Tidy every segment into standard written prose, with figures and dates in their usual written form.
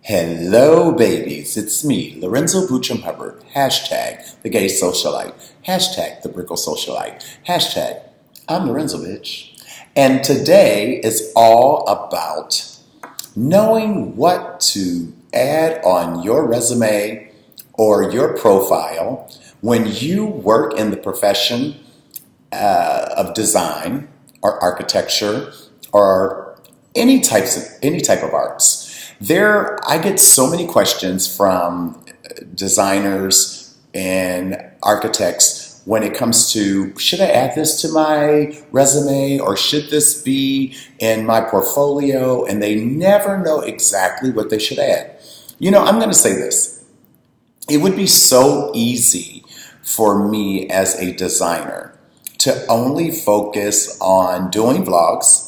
Hello, babies. It's me, Lorenzo Buttram Hubbard. Hashtag the gay socialite. Hashtag the brickle socialite. Hashtag I'm Lorenzo, bitch. And today is all about knowing what to add on your resume or your profile when you work in the profession of design or architecture or any type of arts. I get so many questions from designers and architects when it comes to, should I add this to my resume or should this be in my portfolio? And they never know exactly what they should add. I'm going to say this. It would be so easy for me as a designer to only focus on doing vlogs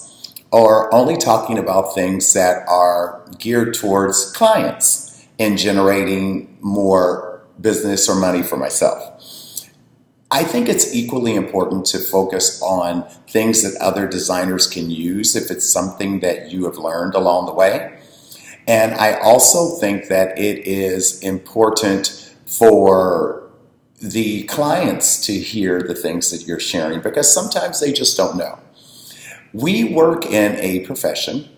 or only talking about things that are geared towards clients and generating more business or money for myself. I think it's equally important to focus on things that other designers can use if it's something that you have learned along the way. And I also think that it is important for the clients to hear the things that you're sharing because sometimes they just don't know. We work in a profession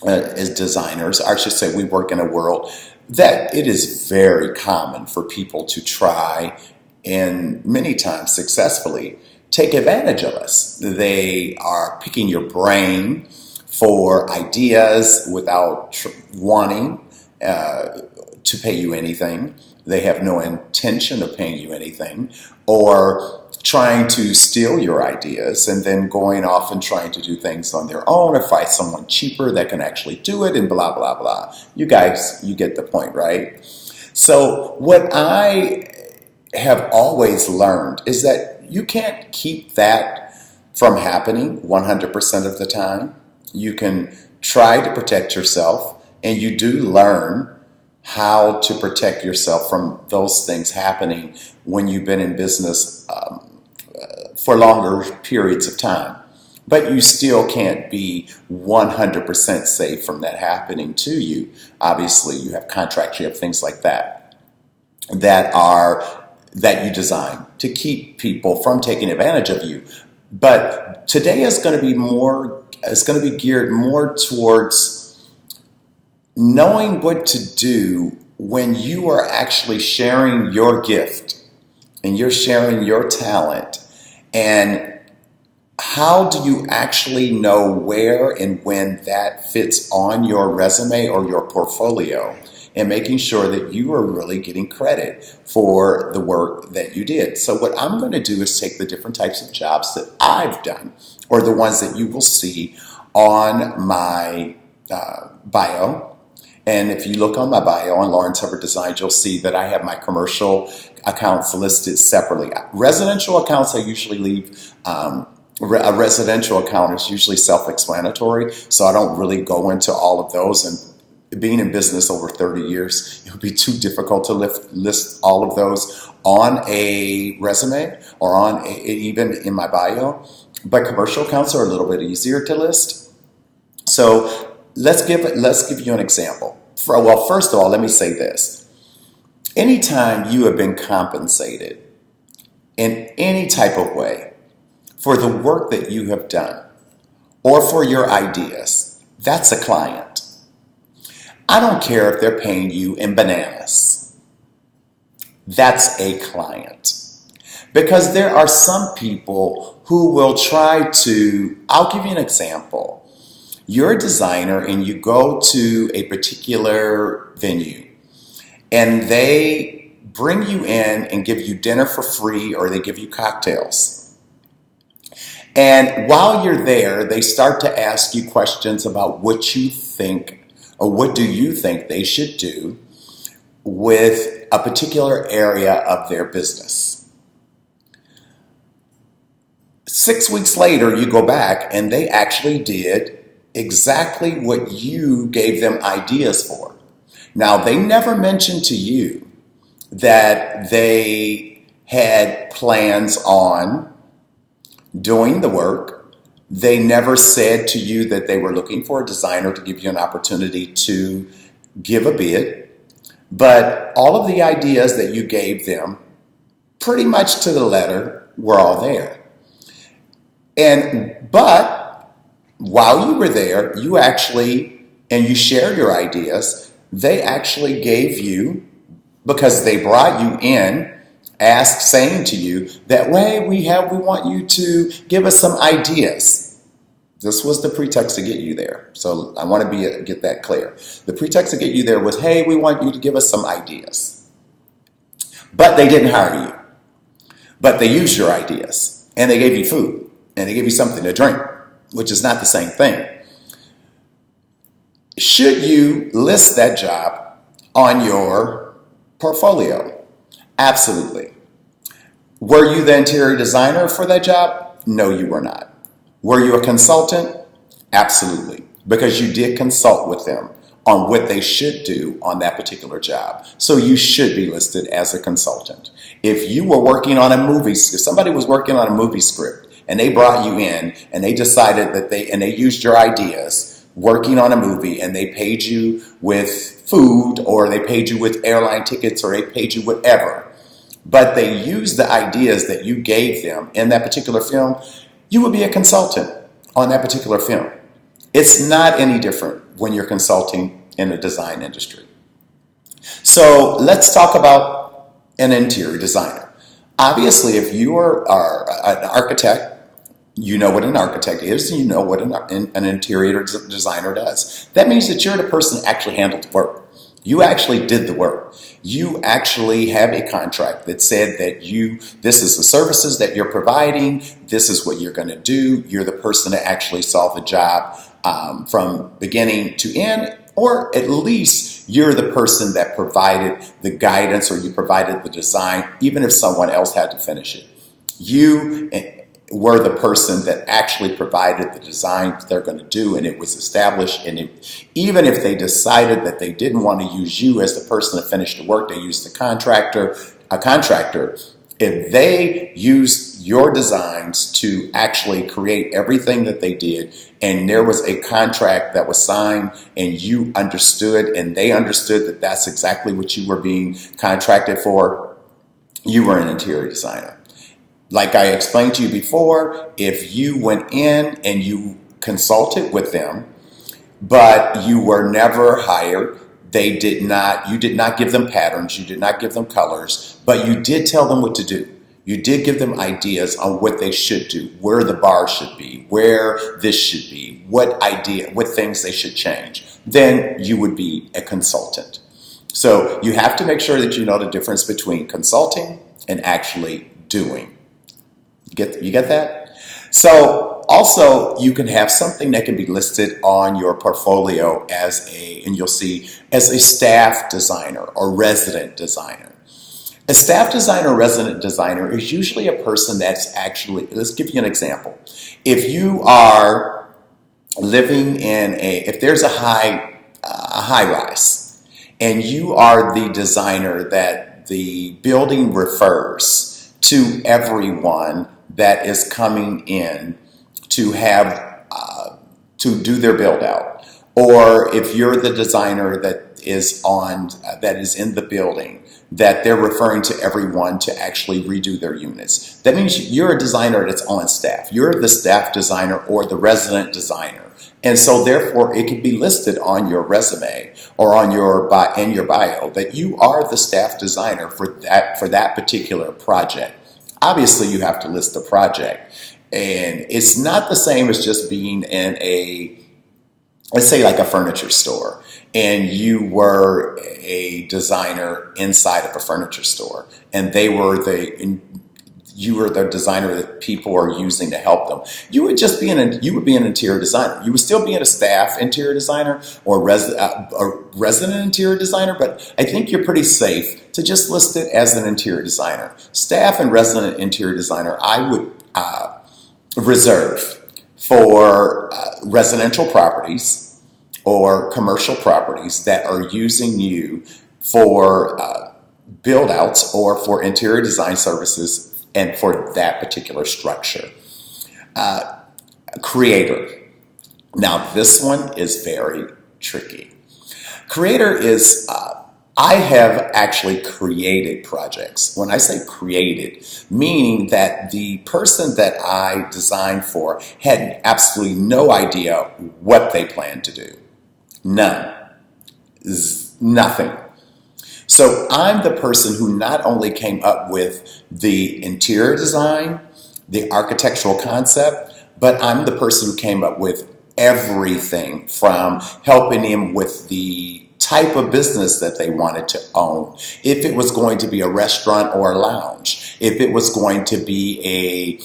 as designers, or I should say we work in a world that it is very common for people to try and many times successfully take advantage of us. They are picking your brain for ideas without wanting to pay you anything. They have no intention of paying you anything, or trying to steal your ideas and then going off and trying to do things on their own or find someone cheaper that can actually do it and blah, blah, blah. You guys, you get the point, right? So what I have always learned is that you can't keep that from happening 100% of the time. You can try to protect yourself, and you do learn how to protect yourself from those things happening when you've been in business for longer periods of time. But you still can't be 100% safe from that happening to you. Obviously, you have contracts, you have things like that that you design to keep people from taking advantage of you. But today is going to be geared more towards knowing what to do when you are actually sharing your gift and you're sharing your talent. And how do you actually know where and when that fits on your resume or your portfolio, and making sure that you are really getting credit for the work that you did? So what I'm going to do is take the different types of jobs that I've done, or the ones that you will see on my bio. And if you look on my bio on Lorenzo Hubbard Design, you'll see that I have my commercial accounts listed separately. Residential accounts I usually leave. A residential account is usually self-explanatory, so I don't really go into all of those. And being in business over 30 years, it would be too difficult to list all of those on a resume or even in my bio. But commercial accounts are a little bit easier to list. So let's give you an example. Well, first of all, let me say this. Anytime you have been compensated in any type of way for the work that you have done or for your ideas, that's a client. I don't care if they're paying you in bananas. That's a client. Because there are some people who will I'll give you an example. You're a designer and you go to a particular venue and they bring you in and give you dinner for free, or they give you cocktails. And while you're there, they start to ask you questions about what you think, or what do you think they should do with a particular area of their business. 6 weeks later, you go back and they actually did exactly what you gave them ideas for. Now, they never mentioned to you that they had plans on doing the work. They never said to you that they were looking for a designer to give you an opportunity to give a bid, but all of the ideas that you gave them, pretty much to the letter, were all there. But while you were there, you shared your ideas. They actually gave you, because they brought you in, saying to you that, hey, we want you to give us some ideas. This was the pretext to get you there. So I want to get that clear. The pretext to get you there was, hey, we want you to give us some ideas. But they didn't hire you. But they used your ideas. And they gave you food. And they gave you something to drink, which is not the same thing. Should you list that job on your portfolio? Absolutely. Were you the interior designer for that job? No, you were not. Were you a consultant? Absolutely. Because you did consult with them on what they should do on that particular job. So you should be listed as a consultant. If you were working on if somebody was working on a movie script and they brought you in and they decided that they used your ideas working on a movie and they paid you with food or they paid you with airline tickets or they paid you whatever, but they used the ideas that you gave them in that particular film, you would be a consultant on that particular film. It's not any different when you're consulting in the design industry. So let's talk about an interior designer. Obviously, if you are an architect, you know what an architect is, and you know what an interior designer does. That means that you're the person that actually handled the work. You actually did the work. You actually have a contract that said that this is the services that you're providing, this is what you're going to do. You're the person that actually saw the job from beginning to end, or at least you're the person that provided the guidance or you provided the design, even if someone else had to finish it. You were the person that actually provided the design that they're going to do, and it was established. And even if they decided that they didn't want to use you as the person that finished the work, they used a contractor. If they used your designs to actually create everything that they did, and there was a contract that was signed and you understood and they understood that that's exactly what you were being contracted for, you were an interior designer. Like I explained to you before, if you went in and you consulted with them, but you were never hired, you did not give them patterns, you did not give them colors, but you did tell them what to do. You did give them ideas on what they should do, where the bar should be, where this should be, what things they should change. Then you would be a consultant. So you have to make sure that you know the difference between consulting and actually doing. You get that? So also you can have something that can be listed on your portfolio as a staff designer or resident designer. A staff designer or resident designer is usually a person that's actually, let's give you an example. If you are living if there's a high rise and you are the designer that the building refers to everyone that is coming in to have to do their build out, or if you're the designer that is in the building that they're referring to everyone to actually redo their units, that means you're a designer that's on staff. You're the staff designer or the resident designer, and so therefore it can be listed on your resume or in your bio that you are the staff designer for that particular project. Obviously, you have to list the project, and it's not the same as just being in let's say like a furniture store, and you were a designer inside of a furniture store, and you were the designer that people are using to help them. You would be an interior designer. You would still be a staff interior designer or a resident interior designer, but I think you're pretty safe to just list it as an interior designer. Staff and resident interior designer, I would reserve for residential properties or commercial properties that are using you for build outs or for interior design services and for that particular structure. Creator. Now this one is very tricky. Creator is, I have actually created projects. When I say created, meaning that the person that I designed for had absolutely no idea what they planned to do. None. Nothing. So I'm the person who not only came up with the interior design, the architectural concept, but I'm the person who came up with everything from helping him with the type of business that they wanted to own. If it was going to be a restaurant or a lounge, if it was going to be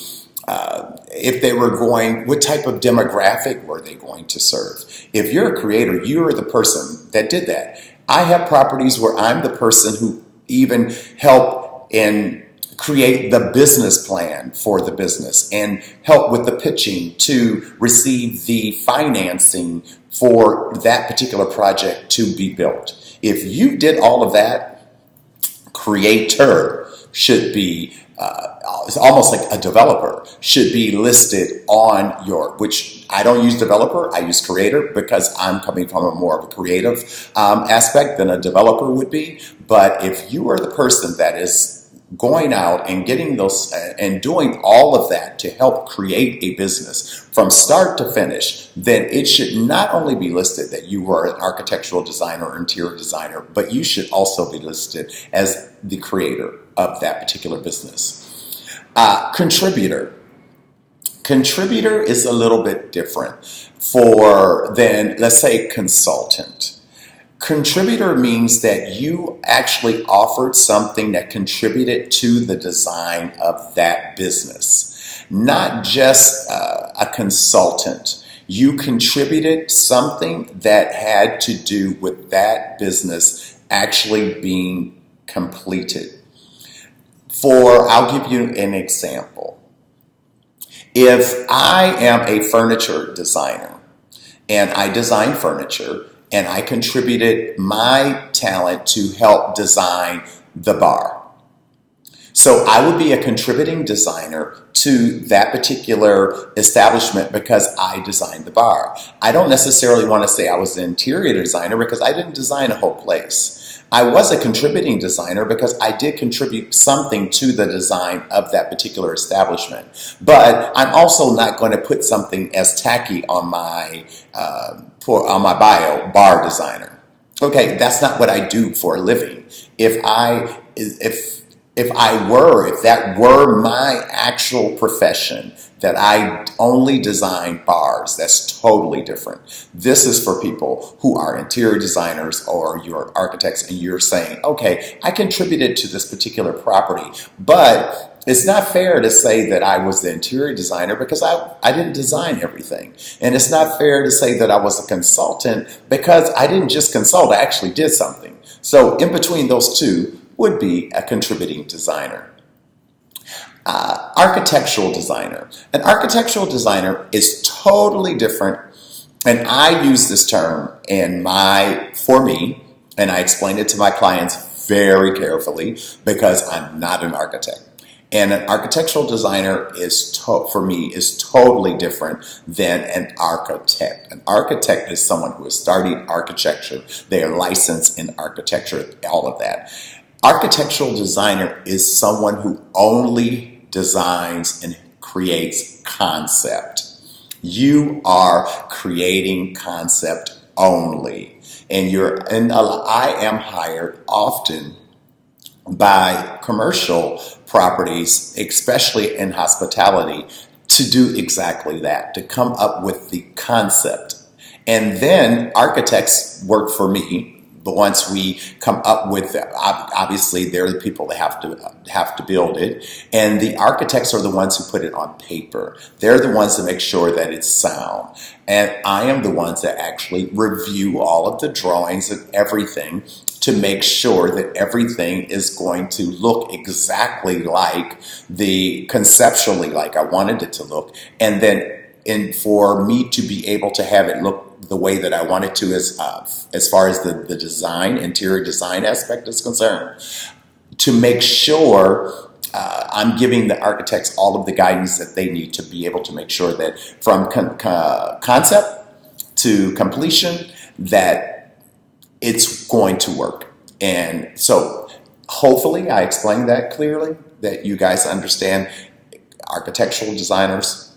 if they were going, what type of demographic were they going to serve? If you're a creator, you're the person that did that. I have properties where I'm the person who even help and create the business plan for the business and help with the pitching to receive the financing for that particular project to be built. If you did all of that, creator should be, it's almost like a developer should be listed on your, which I don't use developer, I use creator because I'm coming from a more of a creative aspect than a developer would be. But if you are the person that is going out and getting those and doing all of that to help create a business from start to finish, then it should not only be listed that you were an architectural designer or interior designer, but you should also be listed as the creator of that particular business. Contributor. Contributor is a little bit different than, let's say, consultant. Contributor means that you actually offered something that contributed to the design of that business, not just a consultant. You contributed something that had to do with that business actually being completed. I'll give you an example. If I am a furniture designer and I design furniture, and I contributed my talent to help design the bar. So I would be a contributing designer to that particular establishment because I designed the bar. I don't necessarily want to say I was an interior designer because I didn't design a whole place. I was a contributing designer because I did contribute something to the design of that particular establishment. But I'm also not going to put something as tacky on my bio, bar designer. Okay, that's not what I do for a living. If that were my actual profession, that I only design bars, that's totally different. This is for people who are interior designers or you're architects and you're saying, okay, I contributed to this particular property, but it's not fair to say that I was the interior designer because I didn't design everything. And it's not fair to say that I was a consultant because I didn't just consult, I actually did something. So in between those two would be a contributing designer. Architectural designer. An architectural designer is totally different, and I use this term for me, and I explain it to my clients very carefully because I'm not an architect. And an architectural designer for me is totally different than an architect. An architect is someone who has studied architecture. They are licensed in architecture, all of that. Architectural designer is someone who only designs and creates concept. You are creating concept only. And I am hired often by commercial properties, especially in hospitality, to do exactly that, to come up with the concept. And then architects work for me. But once we come up with, obviously they're the people that have to build it, and the architects are the ones who put it on paper. They're the ones that make sure that it's sound, and I am the ones that actually review all of the drawings and everything to make sure that everything is going to look exactly conceptually like I wanted it to look, and then for me to be able to have it look the way that I want it to as far as the design, interior design aspect is concerned, to make sure I'm giving the architects all of the guidance that they need to be able to make sure that from concept to completion, that it's going to work. And so hopefully I explained that clearly, that you guys understand. Architectural designers,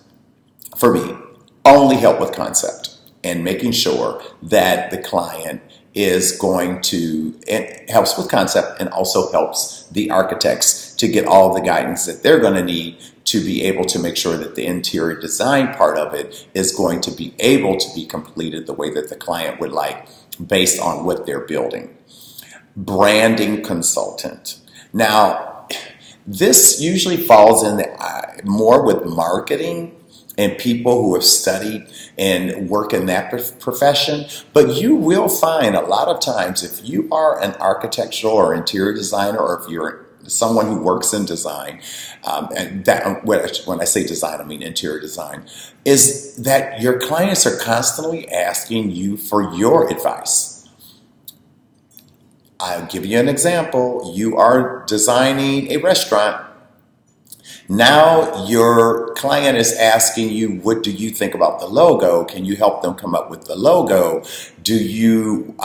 for me, only help with concept and making sure that the client is going to, it helps with concept and also helps the architects to get all the guidance that they're going to need to be able to make sure that the interior design part of it is going to be able to be completed the way that the client would like based on what they're building. Branding consultant. Now, this usually falls in more with marketing and people who have studied and work in that profession. But you will find a lot of times if you are an architectural or interior designer, or if you're someone who works in design, and that, when I say design, I mean interior design, is that your clients are constantly asking you for your advice. I'll give you an example. You are designing a restaurant. Now your client is asking you, what do you think about the logo? Can you help them come up with the logo? Do you,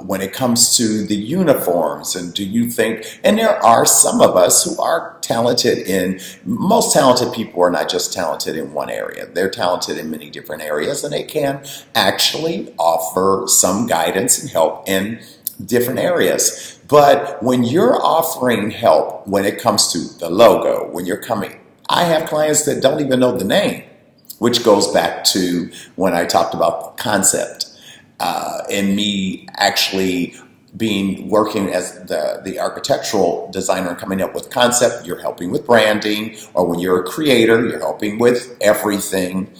when it comes to the uniforms, and do you think, and there are some of us who are talented in, most talented people are not just talented in one area. They're talented in many different areas, and they can actually offer some guidance and help in different areas. But when you're offering help when it comes to the logo, when you're coming, I have clients that don't even know the name, which goes back to when I talked about concept and me actually working as the architectural designer and coming up with concept. You're helping with branding, or when you're a creator, you're helping with everything.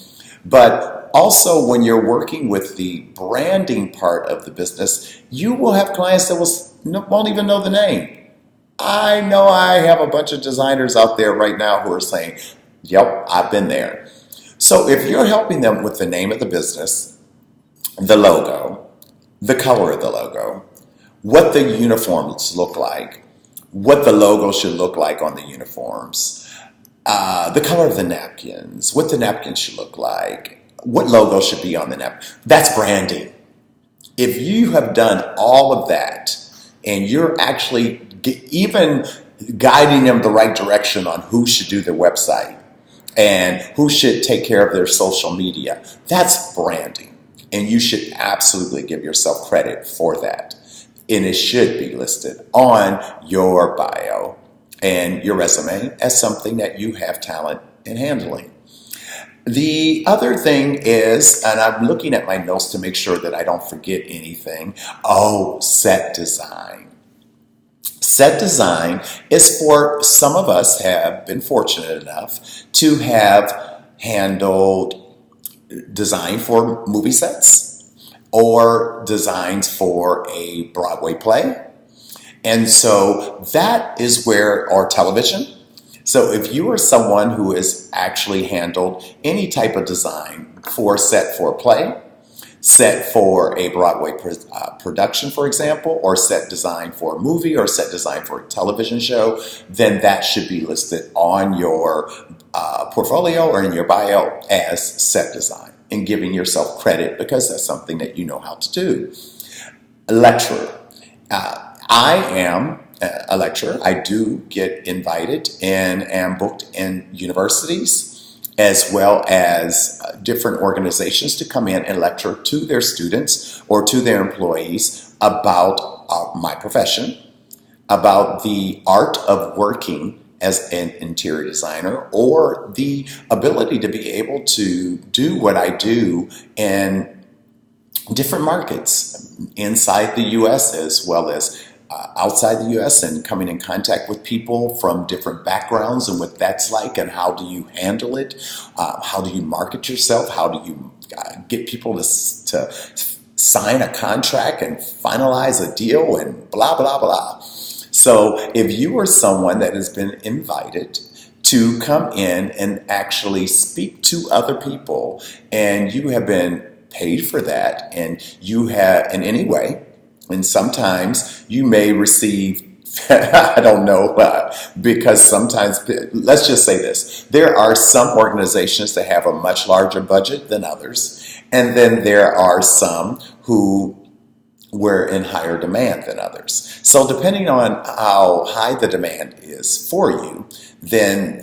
But also when you're working with the branding part of the business, you will have clients that won't even know the name. I know I have a bunch of designers out there right now who are saying, yep, I've been there. So if you're helping them with the name of the business, the logo, the color of the logo, what the uniforms look like, what the logo should look like on the uniforms, the color of the napkins, what the napkins should look like, what logo should be on the napkin, that's branding. If you have done all of that, and you're actually even guiding them the right direction on who should do their website and who should take care of their social media, that's branding. And you should absolutely give yourself credit for that. And it should be listed on your bio and your resume as something that you have talent in handling. The other thing is, and I'm looking at my notes to make sure that I don't forget anything, set design. Set design is for some of us have been fortunate enough to have handled design for movie sets or designs for a Broadway play. And so that is where, or television. So if you are someone who has actually handled any type of design for a set for a play, set for a Broadway production, for example, or set design for a movie or set design for a television show, then that should be listed on your portfolio or in your bio as set design, and giving yourself credit because that's something that you know how to do. A lecturer. I am a lecturer. I do get invited and am booked in universities as well as different organizations to come in and lecture to their students or to their employees about my profession, about the art of working as an interior designer, or the ability to be able to do what I do in different markets inside the U.S. as well as outside the U.S., and coming in contact with people from different backgrounds and what that's like and how do you handle it, how do you market yourself, how do you get people to sign a contract and finalize a deal and blah, blah, blah. So if you are someone that has been invited to come in and actually speak to other people, and you have been paid for that, and you have in any way, and sometimes you may receive, I don't know, because sometimes, let's just say this, there are some organizations that have a much larger budget than others, and then there are some who we're in higher demand than others. So depending on how high the demand is for you, then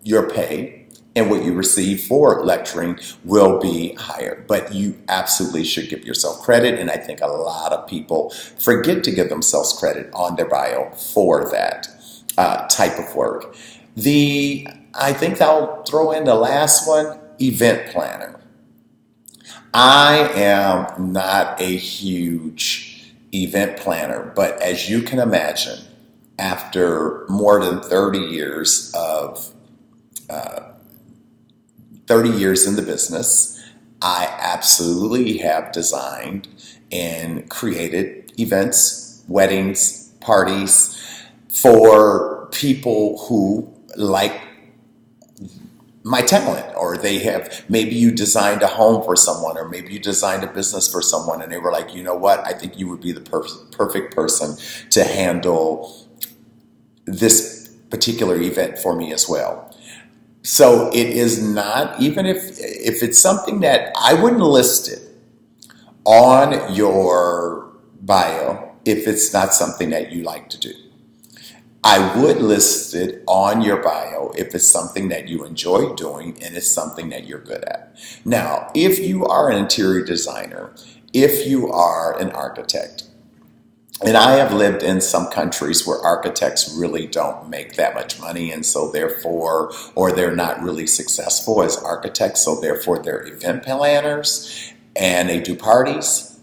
your pay and what you receive for lecturing will be higher. But you absolutely should give yourself credit, and I think a lot of people forget to give themselves credit on their bio for that type of work. I think I'll throw in the last one, event planner. I am not a huge event planner, but as you can imagine, after more than 30 years of 30 years in the business, I absolutely have designed and created events, weddings, parties for people who like my talent, or maybe you designed a home for someone, or maybe you designed a business for someone, and they were like, you know what, I think you would be the perfect person to handle this particular event for me as well. So it is not, even if it's something that I wouldn't list it on your bio if it's not something that you like to do. I would list it on your bio if it's something that you enjoy doing and it's something that you're good at. Now, if you are an interior designer, if you are an architect, and I have lived in some countries where architects really don't make that much money, and so therefore, or they're not really successful as architects, so therefore they're event planners and they do parties.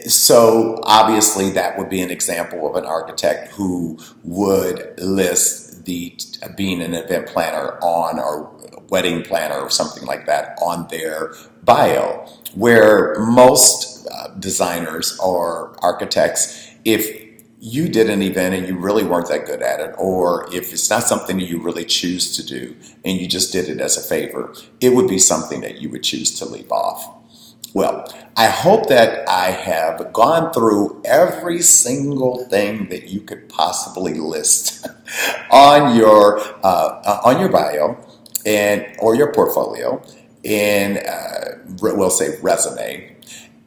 So obviously that would be an example of an architect who would list being an event planner on, or wedding planner or something like that on their bio, where most designers or architects, if you did an event and you really weren't that good at it, or if it's not something that you really choose to do and you just did it as a favor, it would be something that you would choose to leave off. Well, I hope that I have gone through every single thing that you could possibly list on your bio or your portfolio, and we'll say resume.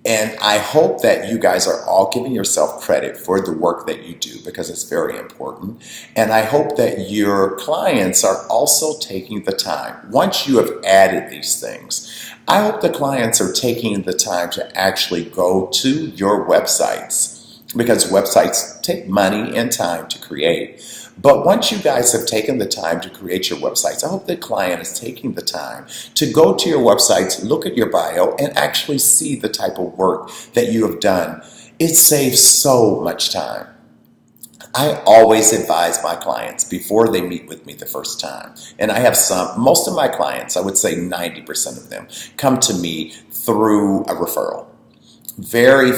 And I hope that you guys are all giving yourself credit for the work that you do, because it's very important. And I hope that your clients are also taking the time. Once you have added these things, I hope the clients are taking the time to actually go to your websites, because websites take money and time to create. But once you guys have taken the time to create your websites, I hope the client is taking the time to go to your websites, look at your bio, and actually see the type of work that you have done. It saves so much time. I always advise my clients before they meet with me the first time. And I have most of my clients, I would say 90% of them, come to me through a referral. Very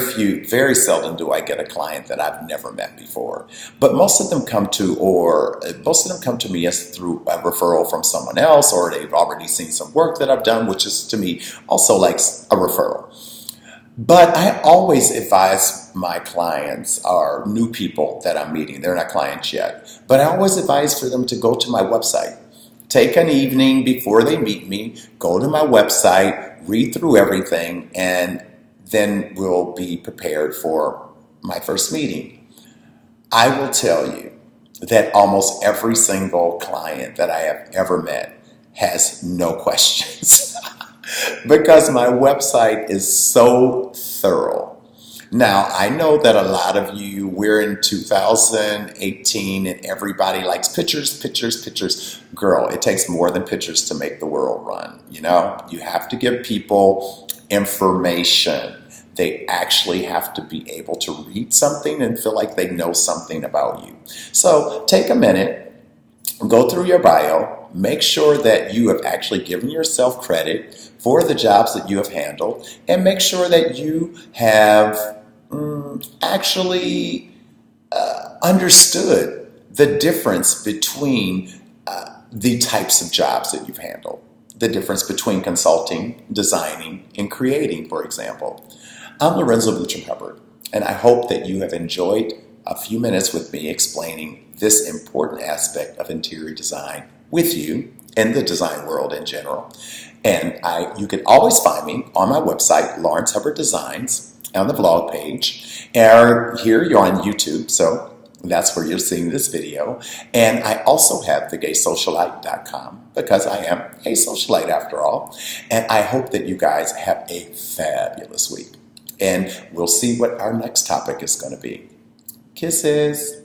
seldom do I get a client that I've never met before. But most of them come to me as through a referral from someone else, or they've already seen some work that I've done, which is to me also like a referral. But I always advise my clients, or new people that I'm meeting, they're not clients yet, but I always advise for them to go to my website. Take an evening before they meet me, go to my website, read through everything, and then we'll be prepared for my first meeting. I will tell you that almost every single client that I have ever met has no questions because my website is so thorough. Now, I know that a lot of you, we're in 2018 and everybody likes pictures, pictures, pictures. Girl, it takes more than pictures to make the world run. You know, you have to give people information. They actually have to be able to read something and feel like they know something about you. So take a minute, go through your bio, make sure that you have actually given yourself credit for the jobs that you have handled, and make sure that you have actually understood the difference between the types of jobs that you've handled, the difference between consulting, designing, and creating, for example. I'm Lorenzo Buttram Hubbard, and I hope that you have enjoyed a few minutes with me explaining this important aspect of interior design with you and the design world in general. And you can always find me on my website, Lawrence Hubbard Designs, on the vlog page. And here you're on YouTube, so that's where you're seeing this video. And I also have thegaysocialite.com because I am a socialite after all. And I hope that you guys have a fabulous week. And we'll see what our next topic is going to be. Kisses.